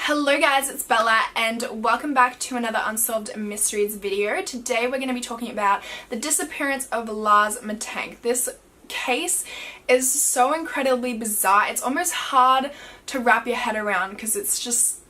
Hello guys, it's Bella and welcome back to another Unsolved Mysteries video. Today we're going to be talking about the disappearance of Lars MITTANK. This case is so incredibly bizarre. It's almost hard to wrap your head around because it's just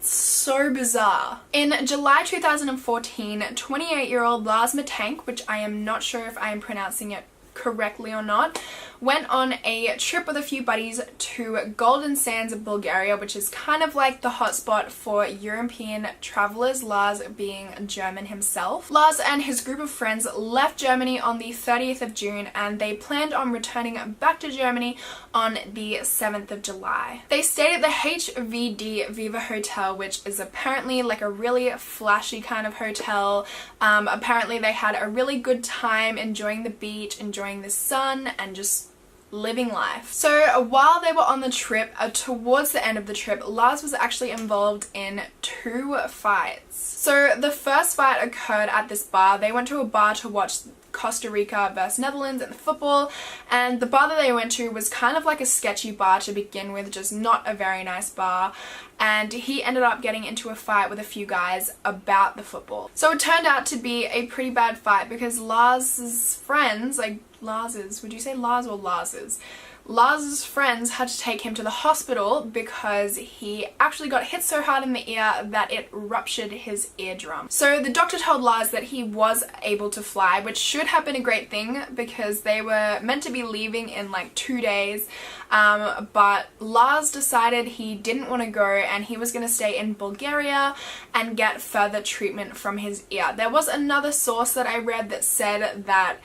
so bizarre. In July 2014, 28-year-old Lars MITTANK, which I am not sure if I am pronouncing it correctly or not, went on a trip with a few buddies to Golden Sands of Bulgaria, which is kind of like the hotspot for European travelers, Lars being German himself. Lars and his group of friends left Germany on the 30th of June and they planned on returning back to Germany on the 7th of July. They stayed at the HVD Viva Hotel, which is apparently like a really flashy kind of hotel. Apparently they had a really good time enjoying the beach, enjoying the sun, and just living life. So while they were on the trip, towards the end of the trip, Lars was actually involved in two fights. So the first fight occurred at this bar. They went to a bar to watch Costa Rica versus Netherlands in the football, and the bar that they went to was kind of like a sketchy bar to begin with, just not a very nice bar, and he ended up getting into a fight with a few guys about the football. So it turned out to be a pretty bad fight because Lars's friends, like Lars's, would you say Lars or Lars's? Lars's friends had to take him to the hospital because he actually got hit so hard in the ear that it ruptured his eardrum. So the doctor told Lars that he was able to fly, which should have been a great thing because they were meant to be leaving in like 2 days, but Lars decided he didn't want to go and he was going to stay in Bulgaria and get further treatment from his ear. There was another source that I read that said that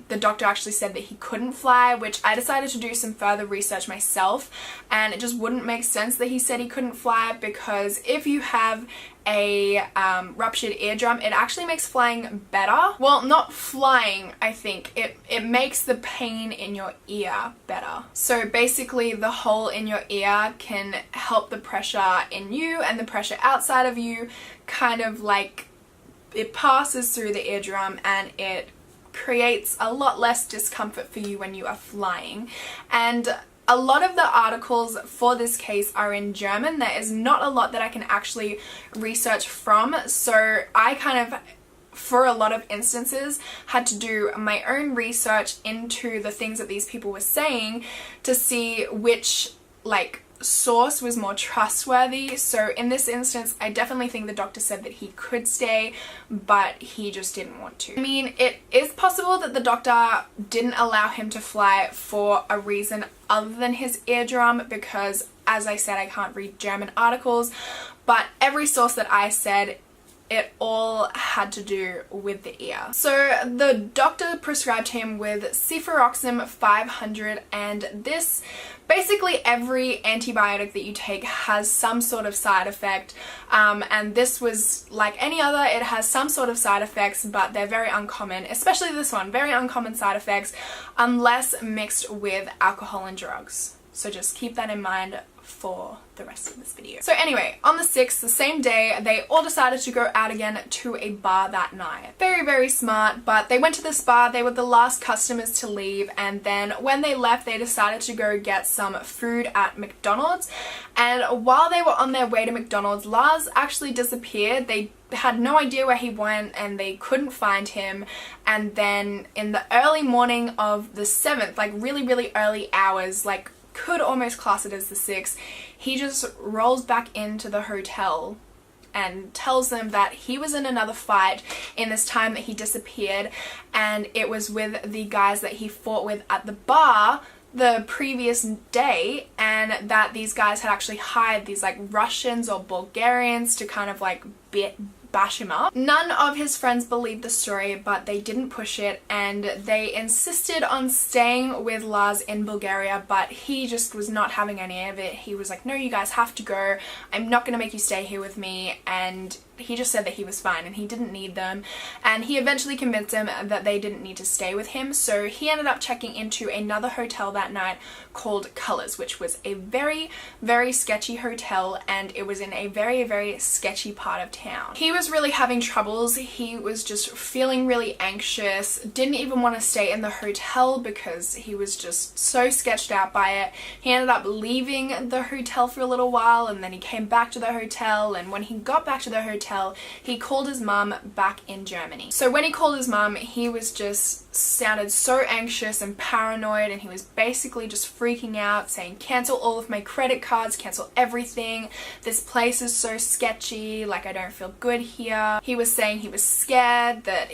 the doctor actually said that he couldn't fly, which I decided to do some further research myself, and it just wouldn't make sense that he said he couldn't fly, because if you have a ruptured eardrum, it actually makes flying better. Well, not flying, I think. It makes the pain in your ear better. So basically the hole in your ear can help the pressure in you and the pressure outside of you, kind of like it passes through the eardrum and it creates a lot less discomfort for you when you are flying. And a lot of the articles for this case are in German. There is not a lot that I can actually research from, so I kind of, for a lot of instances, had to do my own research into the things that these people were saying to see which source was more trustworthy. So in this instance, I definitely think the doctor said that he could stay, but he just didn't want to. I mean, it is possible that the doctor didn't allow him to fly for a reason other than his eardrum, because as I said, I can't read German articles, but every source that I said, it all had to do with the ear. So the doctor prescribed him with cefuroxime 500, and this, basically every antibiotic that you take has some sort of side effect, and this was like any other. It has some sort of side effects, but they're very uncommon, especially this one, very uncommon side effects, unless mixed with alcohol and drugs. So just keep that in mind for the rest of this video. So anyway, on the 6th, the same day, they all decided to go out again to a bar that night. Very, very smart, but they went to this bar, they were the last customers to leave, and then when they left, they decided to go get some food at McDonald's. And while they were on their way to McDonald's, Lars actually disappeared. They had no idea where he went and they couldn't find him. And then in the early morning of the 7th, like really, really early hours, like could almost class it as the 6th, he just rolls back into the hotel and tells them that he was in another fight in this time that he disappeared, and it was with the guys that he fought with at the bar the previous day, and that these guys had actually hired these like Russians or Bulgarians to kind of like bash him up. None of his friends believed the story, but they didn't push it, and they insisted on staying with Lars in Bulgaria, but he just was not having any of it. He was like, no, you guys have to go. I'm not gonna make you stay here with me. And he just said that he was fine and he didn't need them, and he eventually convinced them that they didn't need to stay with him. So he ended up checking into another hotel that night called Colors, which was a very, very sketchy hotel, and it was in a very, very sketchy part of town. He was really having troubles. He was just feeling really anxious, didn't even want to stay in the hotel because he was just so sketched out by it. He ended up leaving the hotel for a little while, and then he came back to the hotel, and when he got back to the hotel, he called his mum back in Germany. So when he called his mum, he was just sounded so anxious and paranoid, and he was basically just freaking out, saying, cancel all of my credit cards, cancel everything, this place is so sketchy, like I don't feel good here. He was saying he was scared, that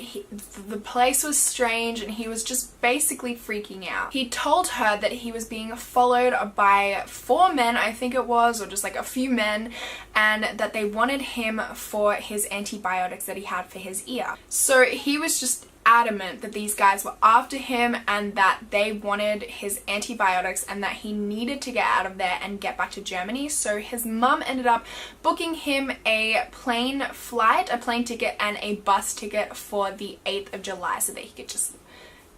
the place was strange, and he was just basically freaking out. He told her that he was being followed by 4 men, I think it was, or just like a few men, and that they wanted him for his antibiotics that he had for his ear. So he was just adamant that these guys were after him and that they wanted his antibiotics and that he needed to get out of there and get back to Germany. So his mum ended up booking him a plane ticket and a bus ticket for the 8th of July so that he could just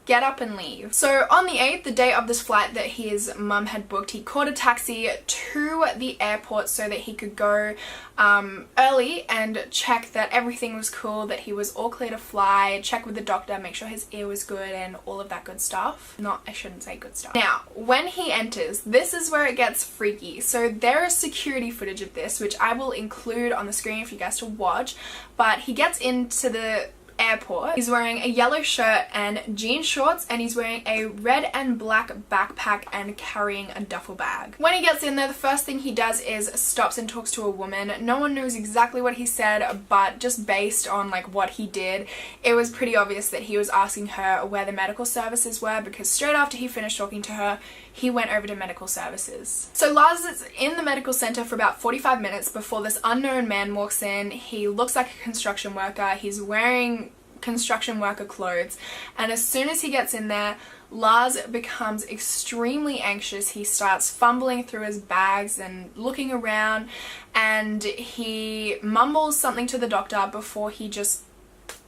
get up and leave. So on the 8th, the day of this flight that his mum had booked, he caught a taxi to the airport so that he could go early and check that everything was cool, that he was all clear to fly, check with the doctor, make sure his ear was good and all of that good stuff. I shouldn't say good stuff. Now, when he enters, this is where it gets freaky. So there is security footage of this, which I will include on the screen for you guys to watch, but he gets into the airport. He's wearing a yellow shirt and jean shorts, and he's wearing a red and black backpack and carrying a duffel bag. When he gets in there, the first thing he does is stops and talks to a woman. No one knows exactly what he said, but just based on like what he did, it was pretty obvious that he was asking her where the medical services were, because straight after he finished talking to her, he went over to medical services. So Lars is in the medical center for about 45 minutes before this unknown man walks in. He looks like a construction worker. He's wearing construction worker clothes, and as soon as he gets in there, Lars becomes extremely anxious. He starts fumbling through his bags and looking around, and he mumbles something to the doctor before he just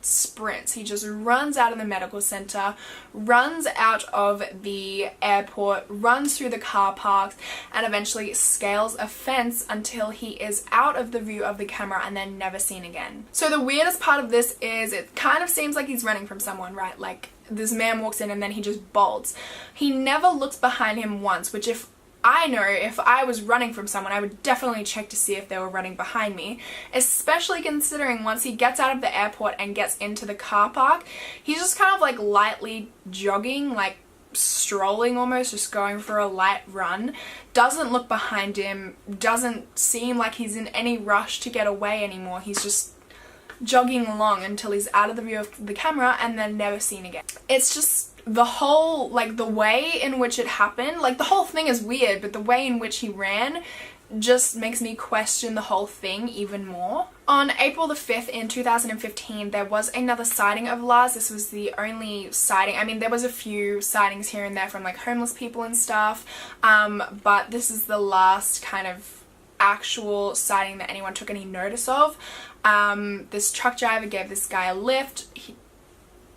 sprints. He just runs out of the medical center, runs out of the airport, runs through the car parks, and eventually scales a fence until he is out of the view of the camera and then never seen again. So the weirdest part of this is it kind of seems like he's running from someone, right? Like this man walks in and then he just bolts. He never looks behind him once, which if I was running from someone, I would definitely check to see if they were running behind me, especially considering once he gets out of the airport and gets into the car park, he's just kind of like lightly jogging, like strolling almost, just going for a light run, doesn't look behind him, doesn't seem like he's in any rush to get away anymore. He's just jogging along until he's out of the view of the camera and then never seen again. It's just the whole, like the way in which it happened, like the whole thing is weird, but the way in which he ran just makes me question the whole thing even more. On April the 5th in 2015, there was another sighting of Lars. This was the only sighting. I mean, there was a few sightings here and there from like homeless people and stuff, but this is the last kind of actual sighting that anyone took any notice of. This truck driver gave this guy a lift. He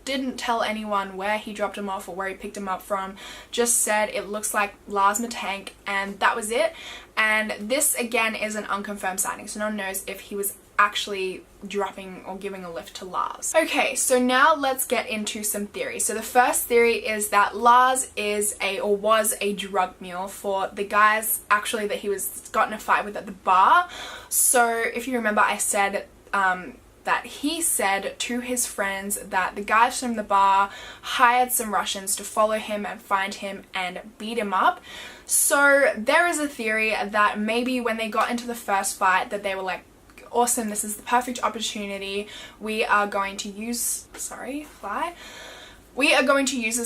didn't tell anyone where he dropped him off or where he picked him up from, just said it looks like Lars MITTANK, and that was it. And this again is an unconfirmed sighting, so no one knows if he was actually dropping or giving a lift to Lars. Okay, so now let's get into some theories. So the first theory is that Lars was a drug mule for the guys actually that he was got in a fight with at the bar. So if you remember, I said that he said to his friends that the guys from the bar hired some Russians to follow him and find him and beat him up. So there is a theory that maybe when they got into the first fight that they were like, awesome, this is the perfect opportunity, we are going to use this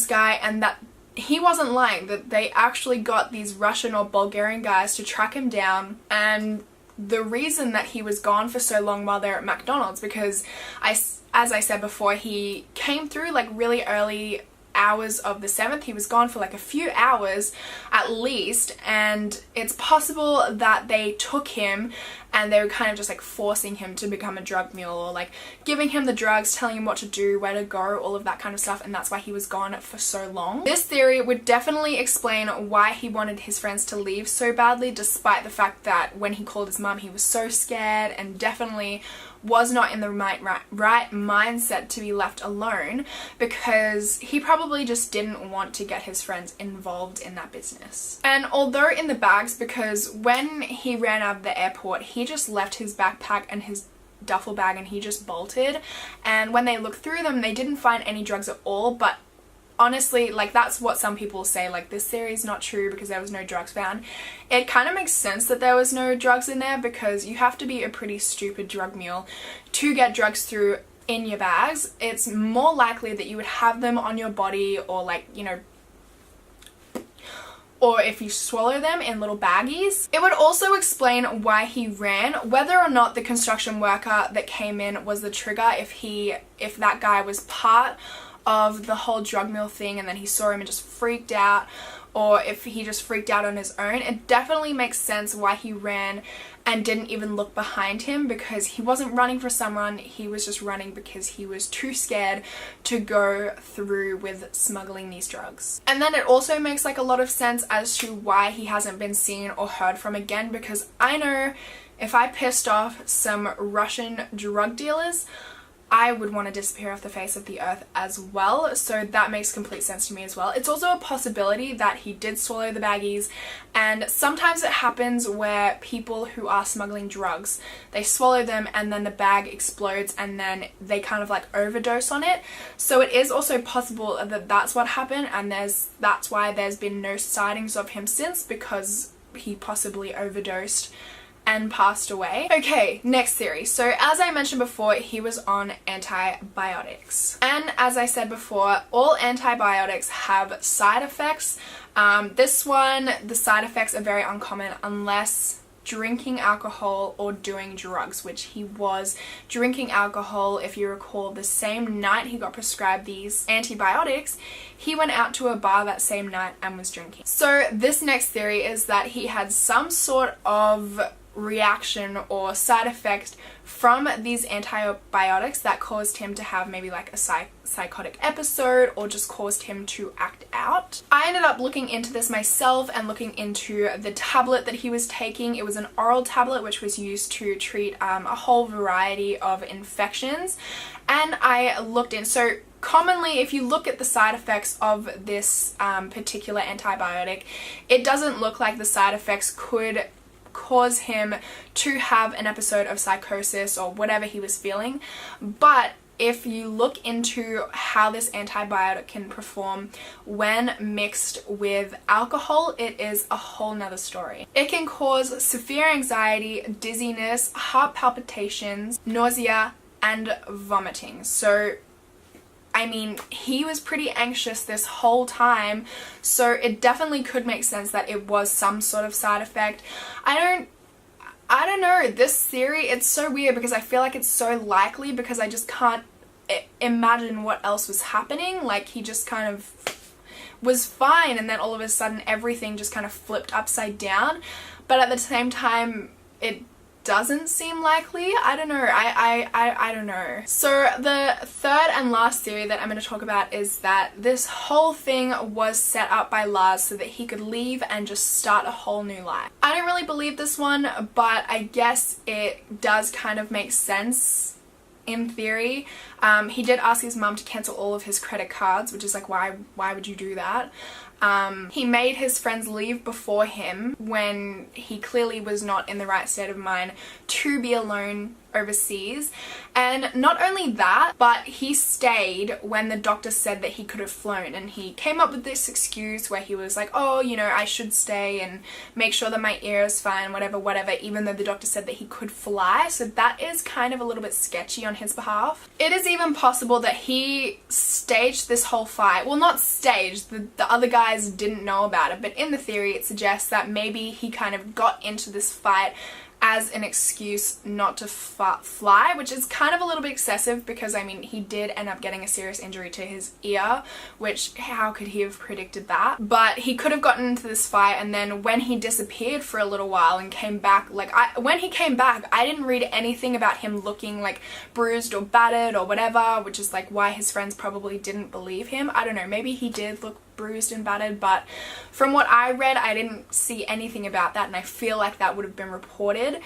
guy, and that he wasn't lying, that they actually got these Russian or Bulgarian guys to track him down. And the reason that he was gone for so long while they're at McDonald's, because as I said before, he came through like really early hours of the 7th. He was gone for like a few hours at least, and it's possible that they took him and they were kind of just like forcing him to become a drug mule, or like giving him the drugs, telling him what to do, where to go, all of that kind of stuff, and that's why he was gone for so long. This theory would definitely explain why he wanted his friends to leave so badly, despite the fact that when he called his mum he was so scared and definitely was not in the right mindset to be left alone, because he probably just didn't want to get his friends involved in that business. And although in the bags, because when he ran out of the airport he just left his backpack and his duffel bag and he just bolted, and when they looked through them they didn't find any drugs at all. But honestly, like, that's what some people say, like, this theory is not true because there was no drugs found. It kind of makes sense that there was no drugs in there, because you have to be a pretty stupid drug mule to get drugs through in your bags. It's more likely that you would have them on your body, or like, you know, or if you swallow them in little baggies. It would also explain why he ran, whether or not the construction worker that came in was the trigger, if that guy was part of the whole drug mule thing and then he saw him and just freaked out, or if he just freaked out on his own. It definitely makes sense why he ran and didn't even look behind him, because he wasn't running for someone, he was just running because he was too scared to go through with smuggling these drugs. And then it also makes like a lot of sense as to why he hasn't been seen or heard from again, because I know if I pissed off some Russian drug dealers, I would want to disappear off the face of the earth as well, so that makes complete sense to me as well. It's also a possibility that he did swallow the baggies, and sometimes it happens where people who are smuggling drugs, they swallow them and then the bag explodes and then they kind of like overdose on it. So it is also possible that that's what happened, and that's why there's been no sightings of him since, because he possibly overdosed and passed away. Okay, next theory. So as I mentioned before, he was on antibiotics. And as I said before, all antibiotics have side effects. This one, the side effects are very uncommon unless drinking alcohol or doing drugs, which he was drinking alcohol. If you recall, the same night he got prescribed these antibiotics, he went out to a bar that same night and was drinking. So this next theory is that he had some sort of reaction or side effect from these antibiotics that caused him to have maybe like a psychotic episode, or just caused him to act out. I ended up looking into this myself and looking into the tablet that he was taking. It was an oral tablet which was used to treat a whole variety of infections, and I looked in. So commonly, if you look at the side effects of this particular antibiotic, it doesn't look like the side effects could cause him to have an episode of psychosis or whatever he was feeling. But if you look into how this antibiotic can perform when mixed with alcohol, it is a whole nother story. It can cause severe anxiety, dizziness, heart palpitations, nausea, and vomiting. So I mean, he was pretty anxious this whole time, so it definitely could make sense that it was some sort of side effect. I don't know, this theory, it's so weird because I feel like it's so likely, because I just can't imagine what else was happening. Like, he just kind of was fine and then all of a sudden everything just kind of flipped upside down, but at the same time it doesn't seem likely. I don't know. I don't know. So the third and last theory that I'm going to talk about is that this whole thing was set up by Lars so that he could leave and just start a whole new life. I don't really believe this one, but I guess it does kind of make sense in theory. He did ask his mum to cancel all of his credit cards, which is like, why would you do that? He made his friends leave before him when he clearly was not in the right state of mind to be alone overseas. And not only that, but he stayed when the doctor said that he could have flown, and he came up with this excuse where he was like, oh, you know, I should stay and make sure that my ear is fine, whatever, even though the doctor said that he could fly. So that is kind of a little bit sketchy on his behalf. It is even possible that he staged this whole fight. Well, not staged, the other guys didn't know about it, but in the theory it suggests that maybe he kind of got into this fight as an excuse not to fly, which is kind of a little bit excessive because, I mean, he did end up getting a serious injury to his ear, which how could he have predicted that? But he could have gotten into this fight, and then when he disappeared for a little while and came back, like when he came back, I didn't read anything about him looking like bruised or battered or whatever, which is like why his friends probably didn't believe him. I don't know, maybe he did look bruised and battered, but from what I read, I didn't see anything about that, and I feel like that would have been reported.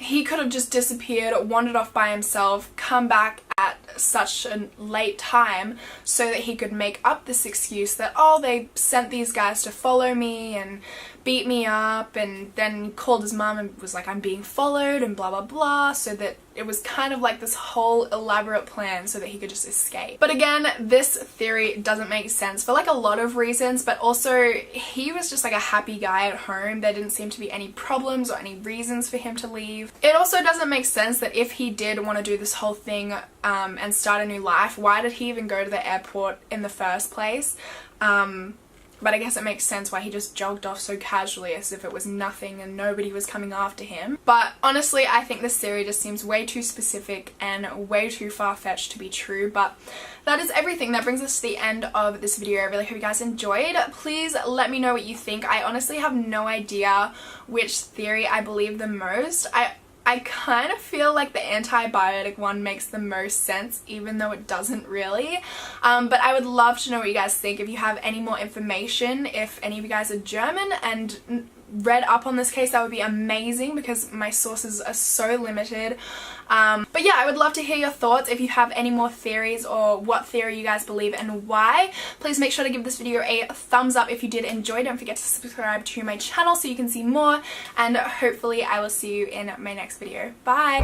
He could have just disappeared, wandered off by himself, come back at such a late time so that he could make up this excuse that, oh, they sent these guys to follow me and beat me up, and then called his mum and was like, I'm being followed and blah blah blah, so that it was kind of like this whole elaborate plan so that he could just escape. But again, this theory doesn't make sense for like a lot of reasons, but also he was just like a happy guy at home. There didn't seem to be any problems or any reasons for him to leave. It also doesn't make sense that if he did want to do this whole thing and start a new life, why did he even go to the airport in the first place? But I guess it makes sense why he just jogged off so casually as if it was nothing and nobody was coming after him. But honestly, I think this theory just seems way too specific and way too far-fetched to be true. But that is everything. That brings us to the end of this video. I really hope you guys enjoyed. Please let me know what you think. I honestly have no idea which theory I believe the most. I kind of feel like the antibiotic one makes the most sense, even though it doesn't really. But I would love to know what you guys think. If you have any more information, if any of you guys are German and read up on this case, that would be amazing because my sources are so limited. But yeah, I would love to hear your thoughts. If you have any more theories or what theory you guys believe and why, please make sure to give this video a thumbs up if you did enjoy. Don't forget to subscribe to my channel so you can see more, and hopefully I will see you in my next video. Bye!